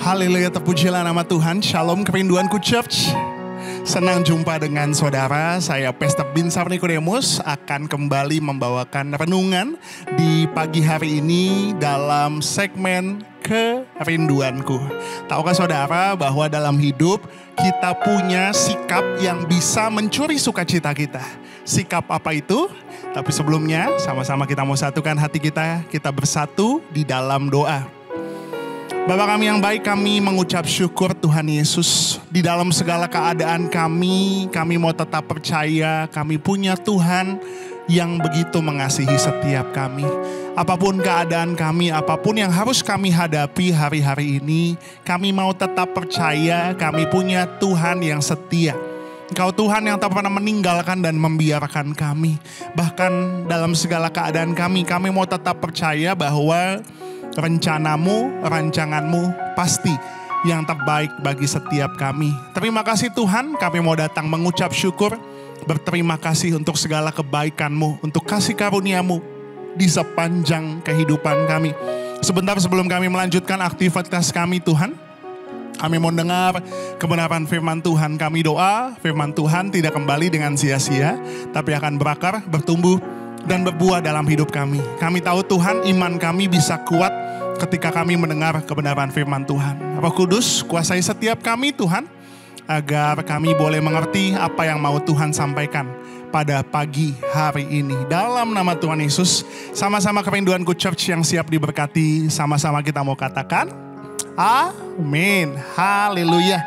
Haleluya, terpujilah nama Tuhan. Shalom kerinduanku Church. Senang jumpa dengan saudara. Saya Pastor Binsar Nikodemus akan kembali membawakan renungan di pagi hari ini dalam segmen kerinduanku. Tahukah saudara bahwa dalam hidup kita punya sikap yang bisa mencuri sukacita kita. Sikap apa itu? Tapi sebelumnya sama-sama kita mau satukan hati kita bersatu di dalam doa. Bapa kami yang baik, kami mengucap syukur Tuhan Yesus. Di dalam segala keadaan kami mau tetap percaya kami punya Tuhan yang begitu mengasihi setiap kami. Apapun keadaan kami, apapun yang harus kami hadapi hari-hari ini, kami mau tetap percaya kami punya Tuhan yang setia. Engkau Tuhan yang tak pernah meninggalkan dan membiarkan kami. Bahkan dalam segala keadaan kami mau tetap percaya bahwa rencanamu, rancanganmu pasti yang terbaik bagi setiap kami. Terima kasih Tuhan, kami mau datang mengucap syukur, berterima kasih untuk segala kebaikan-Mu, untuk kasih karunia-Mu di sepanjang kehidupan kami. Sebentar sebelum kami melanjutkan aktivitas kami Tuhan, kami mau dengar kebenaran firman Tuhan. Kami doa firman Tuhan tidak kembali dengan sia-sia, tapi akan berakar, bertumbuh, dan berbuah dalam hidup kami. Kami tahu Tuhan, iman kami bisa kuat ketika kami mendengar kebenaran firman Tuhan. Roh Kudus, kuasai setiap kami Tuhan, agar kami boleh mengerti apa yang mau Tuhan sampaikan pada pagi hari ini. Dalam nama Tuhan Yesus, sama-sama kerinduanku Church yang siap diberkati, sama-sama kita mau katakan, amin, haleluya.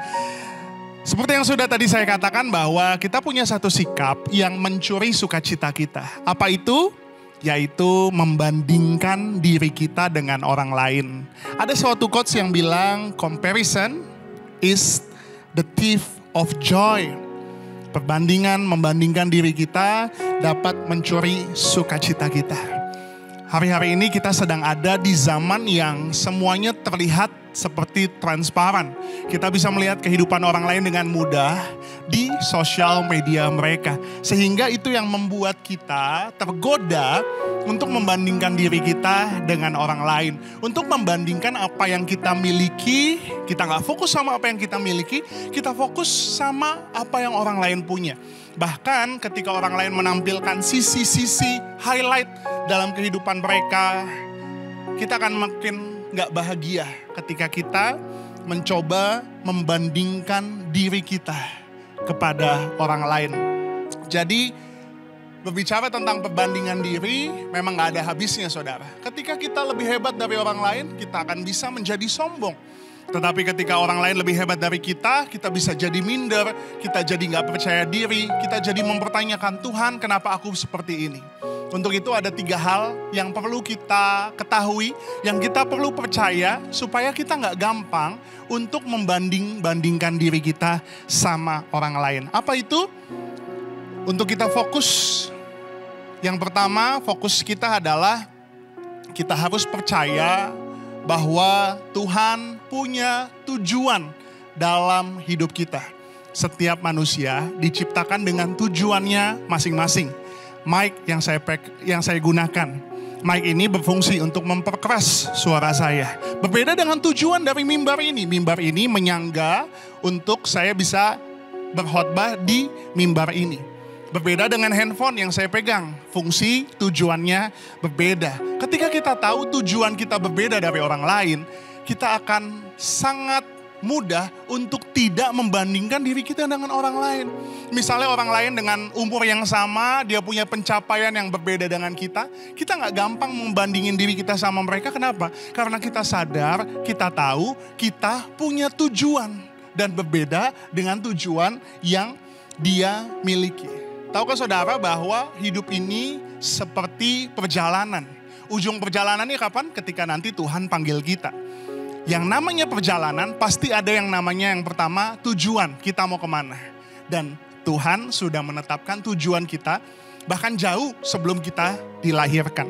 Seperti yang sudah tadi saya katakan bahwa kita punya satu sikap yang mencuri sukacita kita. Apa itu? Yaitu membandingkan diri kita dengan orang lain. Ada suatu quotes yang bilang, comparison is the thief of joy. Membandingkan diri kita dapat mencuri sukacita kita. Hari-hari ini kita sedang ada di zaman yang semuanya terlihat seperti transparan. Kita bisa melihat kehidupan orang lain dengan mudah di sosial media mereka. Sehingga itu yang membuat kita tergoda untuk membandingkan diri kita dengan orang lain. Untuk membandingkan apa yang kita miliki, kita gak fokus sama apa yang kita miliki, kita fokus sama apa yang orang lain punya. Bahkan ketika orang lain menampilkan sisi-sisi highlight dalam kehidupan mereka, kita akan makin gak bahagia ketika kita mencoba membandingkan diri kita kepada orang lain. Jadi berbicara tentang perbandingan diri memang gak ada habisnya saudara. Ketika kita lebih hebat dari orang lain, kita akan bisa menjadi sombong. Tetapi ketika orang lain lebih hebat dari kita bisa jadi minder, kita jadi gak percaya diri, kita jadi mempertanyakan, Tuhan kenapa aku seperti ini? Untuk itu ada 3 hal yang perlu kita ketahui, yang kita perlu percaya supaya kita gak gampang untuk membandingkan diri kita sama orang lain. Apa itu? Untuk kita fokus, yang pertama fokus kita adalah kita harus percaya bahwa Tuhan punya tujuan dalam hidup kita. Setiap manusia diciptakan dengan tujuannya masing-masing. Mic yang saya gunakan, mic ini berfungsi untuk memperkeras suara saya. Berbeda dengan tujuan dari mimbar ini. Mimbar ini menyangga untuk saya bisa berkhotbah di mimbar ini. Berbeda dengan handphone yang saya pegang, fungsi tujuannya berbeda. Ketika kita tahu tujuan kita berbeda dari orang lain, kita akan sangat mudah untuk tidak membandingkan diri kita dengan orang lain. Misalnya orang lain dengan umur yang sama, dia punya pencapaian yang berbeda dengan kita gak gampang membandingin diri kita sama mereka. Kenapa? Karena kita sadar, kita tahu, kita punya tujuan dan berbeda dengan tujuan yang dia miliki. Tahukah saudara bahwa hidup ini seperti perjalanan. Ujung perjalanannya kapan? Ketika nanti Tuhan panggil kita. Yang namanya perjalanan pasti ada yang namanya yang pertama tujuan, kita mau kemana. Dan Tuhan sudah menetapkan tujuan kita bahkan jauh sebelum kita dilahirkan.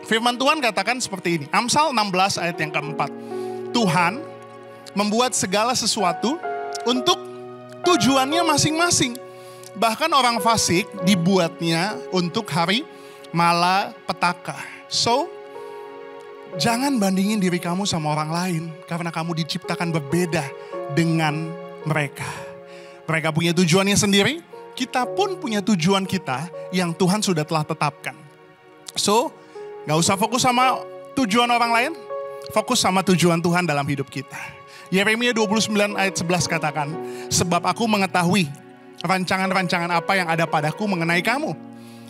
Firman Tuhan katakan seperti ini, Amsal 16 ayat yang keempat. Tuhan membuat segala sesuatu untuk tujuannya masing-masing. Bahkan orang fasik dibuatnya untuk hari malapetaka. So, Jangan bandingin diri kamu sama orang lain karena kamu diciptakan berbeda dengan mereka. Mereka punya tujuannya sendiri, kita pun punya tujuan kita yang Tuhan sudah telah tetapkan. So, gak usah fokus sama tujuan orang lain, fokus sama tujuan Tuhan dalam hidup kita. Yeremia 29 ayat 11 katakan, sebab aku mengetahui rancangan-rancangan apa yang ada padaku mengenai kamu.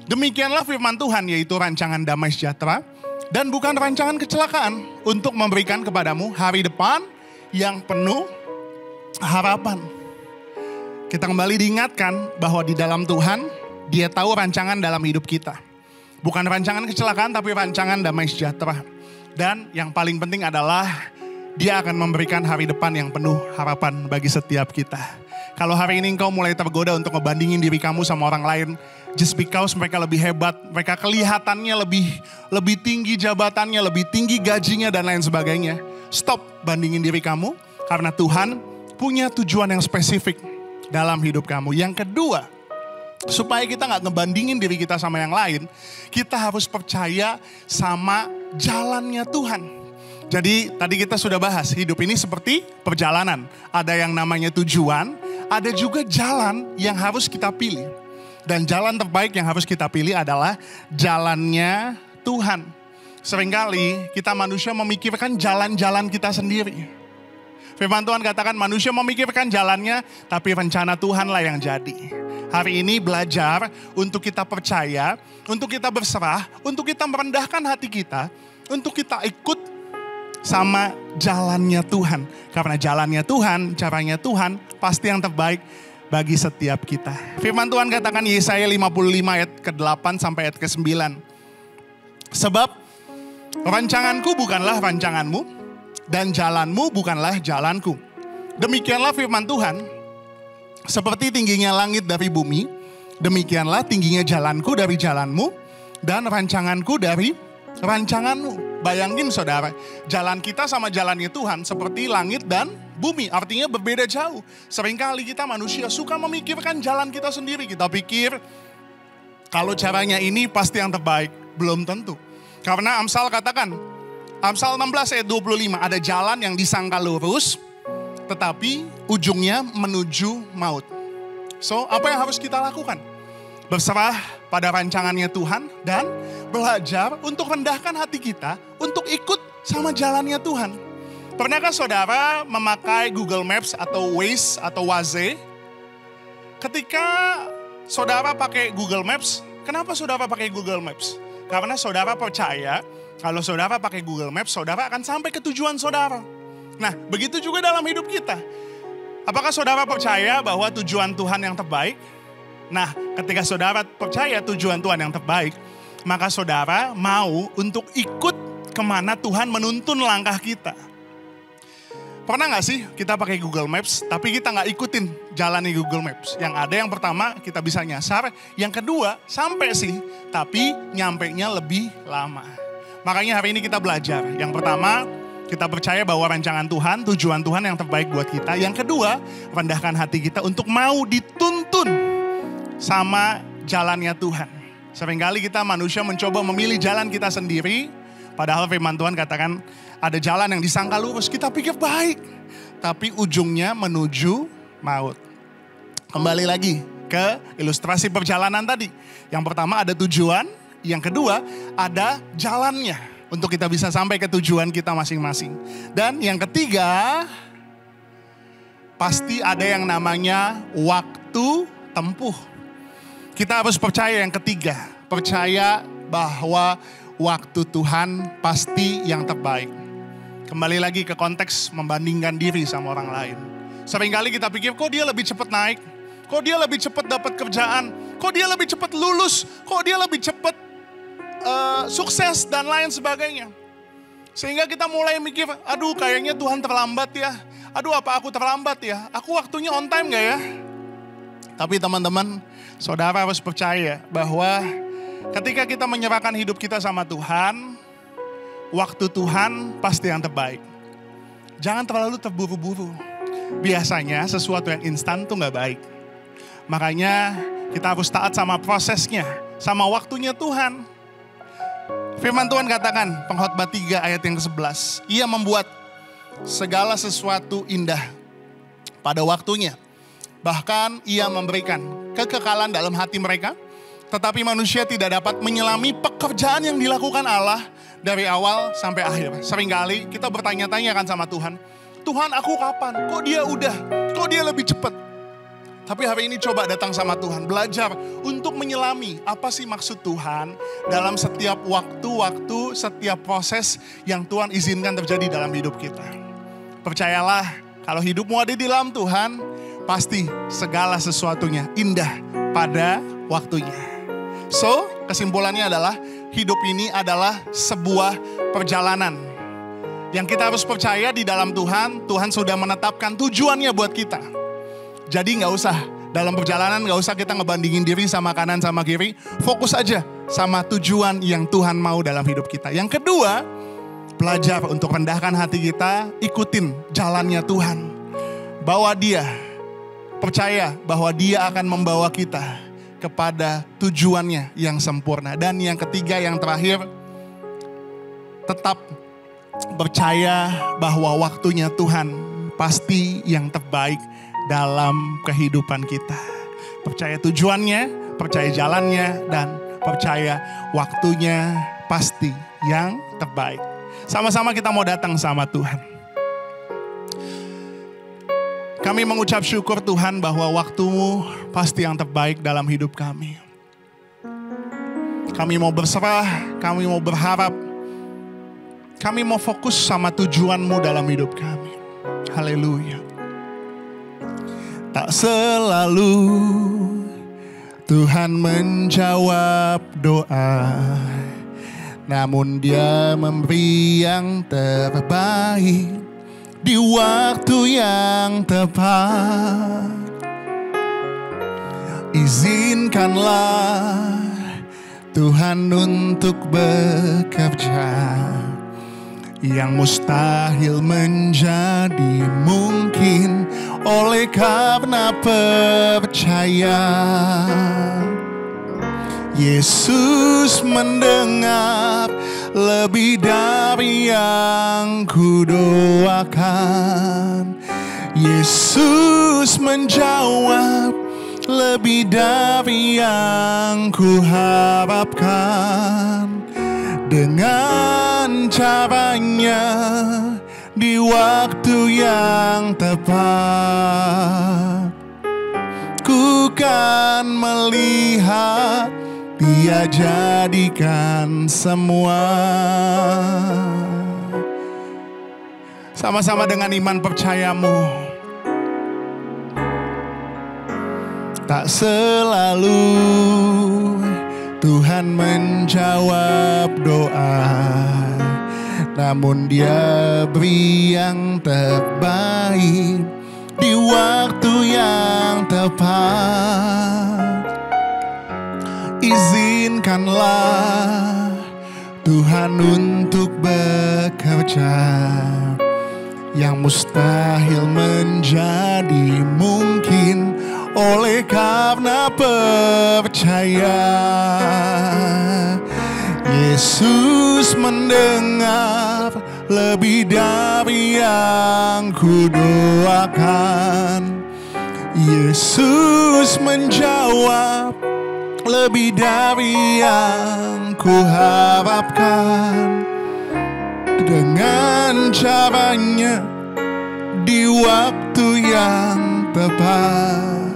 Demikianlah firman Tuhan, yaitu rancangan damai sejahtera dan bukan rancangan kecelakaan, untuk memberikan kepadamu hari depan yang penuh harapan. Kita kembali diingatkan bahwa di dalam Tuhan, Dia tahu rancangan dalam hidup kita. Bukan rancangan kecelakaan, tapi rancangan damai sejahtera. Dan yang paling penting adalah Dia akan memberikan hari depan yang penuh harapan bagi setiap kita. Kalau hari ini engkau mulai tergoda untuk ngebandingin diri kamu sama orang lain, just because mereka lebih hebat, mereka kelihatannya lebih tinggi jabatannya, lebih tinggi gajinya dan lain sebagainya. Stop bandingin diri kamu, karena Tuhan punya tujuan yang spesifik dalam hidup kamu. Yang kedua, supaya kita gak ngebandingin diri kita sama yang lain, kita harus percaya sama jalannya Tuhan. Jadi tadi kita sudah bahas, hidup ini seperti perjalanan. Ada yang namanya tujuan, ada juga jalan yang harus kita pilih. Dan jalan terbaik yang harus kita pilih adalah jalannya Tuhan. Seringkali kita manusia memikirkan jalan-jalan kita sendiri. Firman Tuhan katakan manusia memikirkan jalannya, tapi rencana Tuhanlah yang jadi. Hari ini belajar untuk kita percaya, untuk kita berserah, untuk kita merendahkan hati kita, untuk kita ikut sama jalannya Tuhan. Karena jalannya Tuhan, caranya Tuhan pasti yang terbaik bagi setiap kita. Firman Tuhan katakan Yesaya 55 ayat ke-8 sampai ayat ke-9. Sebab rancanganku bukanlah rancanganmu dan jalanmu bukanlah jalanku. Demikianlah firman Tuhan, seperti tingginya langit dari bumi, demikianlah tingginya jalanku dari jalanmu dan rancanganku dari rancanganmu. Bayangin saudara, jalan kita sama jalannya Tuhan seperti langit dan bumi, artinya berbeda jauh. Seringkali kita manusia suka memikirkan jalan kita sendiri. Kita pikir kalau caranya ini pasti yang terbaik. Belum tentu. Karena Amsal katakan, Amsal 16 ayat 25, ada jalan yang disangka lurus, tetapi ujungnya menuju maut. So, apa yang harus kita lakukan? Berserah pada rancangannya Tuhan dan belajar untuk rendahkan hati kita untuk ikut sama jalannya Tuhan. Pernahkah saudara memakai Google Maps atau Waze atau Waze? Ketika saudara pakai Google Maps, kenapa saudara pakai Google Maps? Karena saudara percaya kalau saudara pakai Google Maps, saudara akan sampai ke tujuan saudara. Nah, begitu juga dalam hidup kita. Apakah saudara percaya bahwa tujuan Tuhan yang terbaik? Nah, ketika saudara percaya tujuan Tuhan yang terbaik, maka saudara mau untuk ikut kemana Tuhan menuntun langkah kita. Pernah gak sih kita pakai Google Maps, tapi kita gak ikutin jalan di Google Maps? Yang ada yang pertama kita bisa nyasar, yang kedua sampai sih, tapi nyampenya lebih lama. Makanya hari ini kita belajar. Yang pertama, kita percaya bahwa rancangan Tuhan, tujuan Tuhan yang terbaik buat kita. Yang kedua, rendahkan hati kita untuk mau dituntun sama jalannya Tuhan. Seringkali kita manusia mencoba memilih jalan kita sendiri, padahal firman Tuhan katakan ada jalan yang disangka lurus, kita pikir baik, tapi ujungnya menuju maut. Kembali lagi ke ilustrasi perjalanan tadi. Yang pertama ada tujuan, yang kedua ada jalannya untuk kita bisa sampai ke tujuan kita masing-masing. Dan yang ketiga, pasti ada yang namanya waktu tempuh. Kita harus percaya yang ketiga, percaya bahwa waktu Tuhan pasti yang terbaik. Kembali lagi ke konteks membandingkan diri sama orang lain. Seringkali kita pikir, kok dia lebih cepat naik? Kok dia lebih cepat dapat kerjaan? Kok dia lebih cepat lulus? Kok dia lebih cepat sukses dan lain sebagainya? Sehingga kita mulai mikir, aduh kayaknya Tuhan terlambat ya. Aduh apa aku terlambat ya? Aku waktunya on time gak ya? Tapi teman-teman, saudara harus percaya bahwa ketika kita menyerahkan hidup kita sama Tuhan, waktu Tuhan pasti yang terbaik. Jangan terlalu terburu-buru. Biasanya sesuatu yang instan tuh gak baik. Makanya kita harus taat sama prosesnya, sama waktunya Tuhan. Firman Tuhan katakan, Pengkhotbah 3 ayat yang ke-11. Ia membuat segala sesuatu indah pada waktunya. Bahkan ia memberikan kekekalan dalam hati mereka. Tetapi manusia tidak dapat menyelami pekerjaan yang dilakukan Allah dari awal sampai akhir. Seringkali kita bertanya-tanya kan sama Tuhan. Tuhan, aku kapan? Kok dia udah? Kok dia lebih cepat? Tapi hari ini coba datang sama Tuhan, belajar untuk menyelami apa sih maksud Tuhan dalam setiap waktu-waktu, setiap proses yang Tuhan izinkan terjadi dalam hidup kita. Percayalah, kalau hidupmu ada di dalam Tuhan, pasti segala sesuatunya indah pada waktunya. So, kesimpulannya adalah hidup ini adalah sebuah perjalanan. Yang kita harus percaya di dalam Tuhan, Tuhan sudah menetapkan tujuannya buat kita. Jadi gak usah, dalam perjalanan gak usah kita ngebandingin diri sama kanan sama kiri. Fokus aja sama tujuan yang Tuhan mau dalam hidup kita. Yang kedua, belajar untuk rendahkan hati kita, ikutin jalannya Tuhan. Bawa dia, percaya bahwa dia akan membawa kita kepada tujuannya yang sempurna. Dan yang ketiga, yang terakhir, tetap percaya bahwa waktunya Tuhan pasti yang terbaik dalam kehidupan kita. Percaya tujuannya, percaya jalannya, dan percaya waktunya pasti yang terbaik. Sama-sama kita mau datang sama Tuhan. Kami mengucap syukur Tuhan bahwa waktu-Mu pasti yang terbaik dalam hidup kami. Kami mau berserah, kami mau berharap, kami mau fokus sama tujuan-Mu dalam hidup kami. Haleluya. Tak selalu Tuhan menjawab doa, namun Dia memberi yang terbaik di waktu yang tepat. Izinkanlah Tuhan untuk bekerja, yang mustahil menjadi mungkin oleh karena percaya. Yesus mendengar lebih dari yang kudoakan. Yesus menjawab lebih dari yang kuharapkan. Dengan caranya di waktu yang tepat, ku kan melihat Dia jadikan semua. Sama-sama dengan iman percayamu. Tak selalu Tuhan menjawab doa, namun Dia beri yang terbaik di waktu yang tepat. Izinkanlah Tuhan untuk bekerja, yang mustahil menjadi mungkin oleh karena percaya. Yesus mendengar lebih dari yang kudoakan. Yesus menjawab lebih dari yang kuharapkan. Dengan caranya di waktu yang tepat,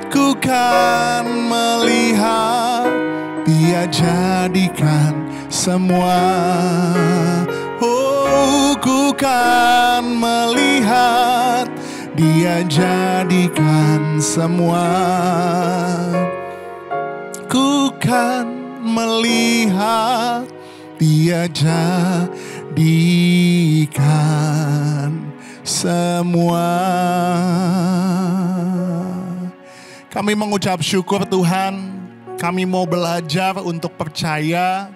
ku kan melihat Dia jadikan semua. Oh, ku kan melihat Dia jadikan semua. Ku kan melihat Dia jadikan semua. Kami mengucap syukur Tuhan. Kami mau belajar untuk percaya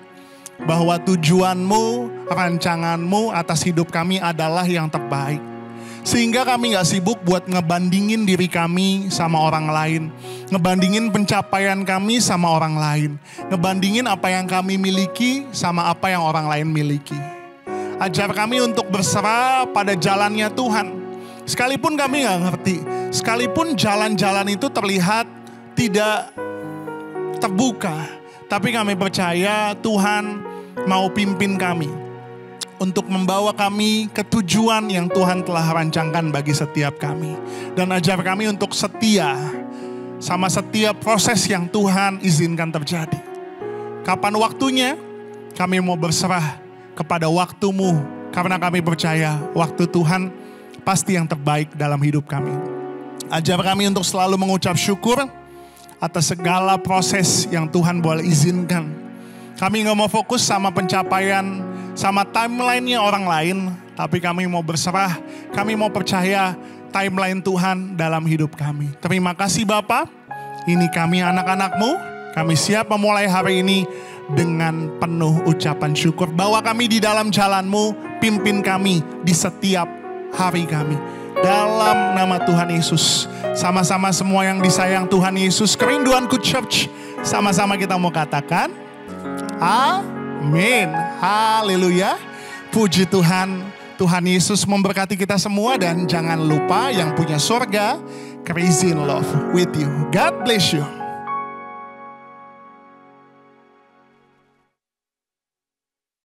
bahwa tujuan-Mu, rancangan-Mu atas hidup kami adalah yang terbaik. Sehingga kami gak sibuk buat ngebandingin diri kami sama orang lain. Ngebandingin pencapaian kami sama orang lain. Ngebandingin apa yang kami miliki sama apa yang orang lain miliki. Ajar kami untuk berserah pada jalannya Tuhan. Sekalipun kami gak ngerti. Sekalipun jalan-jalan itu terlihat tidak terbuka. Tapi kami percaya Tuhan mau pimpin kami untuk membawa kami ke tujuan yang Tuhan telah rancangkan bagi setiap kami. Dan ajar kami untuk setia sama setiap proses yang Tuhan izinkan terjadi. Kapan waktunya, kami mau berserah kepada waktu-Mu. Karena kami percaya waktu Tuhan pasti yang terbaik dalam hidup kami. Ajar kami untuk selalu mengucap syukur atas segala proses yang Tuhan boleh izinkan. Kami gak mau fokus sama pencapaian, sama timeline-nya orang lain, tapi kami mau berserah, kami mau percaya timeline Tuhan dalam hidup kami. Terima kasih Bapa, ini kami anak-anak-Mu, kami siap memulai hari ini dengan penuh ucapan syukur. Bawa kami di dalam jalan-Mu, pimpin kami di setiap hari kami. Dalam nama Tuhan Yesus, sama-sama semua yang disayang Tuhan Yesus, Kerinduanku Church, sama-sama kita mau katakan, amin. Haleluya. Puji Tuhan. Tuhan Yesus memberkati kita semua. Dan jangan lupa yang punya surga, crazy in love with you. God bless you.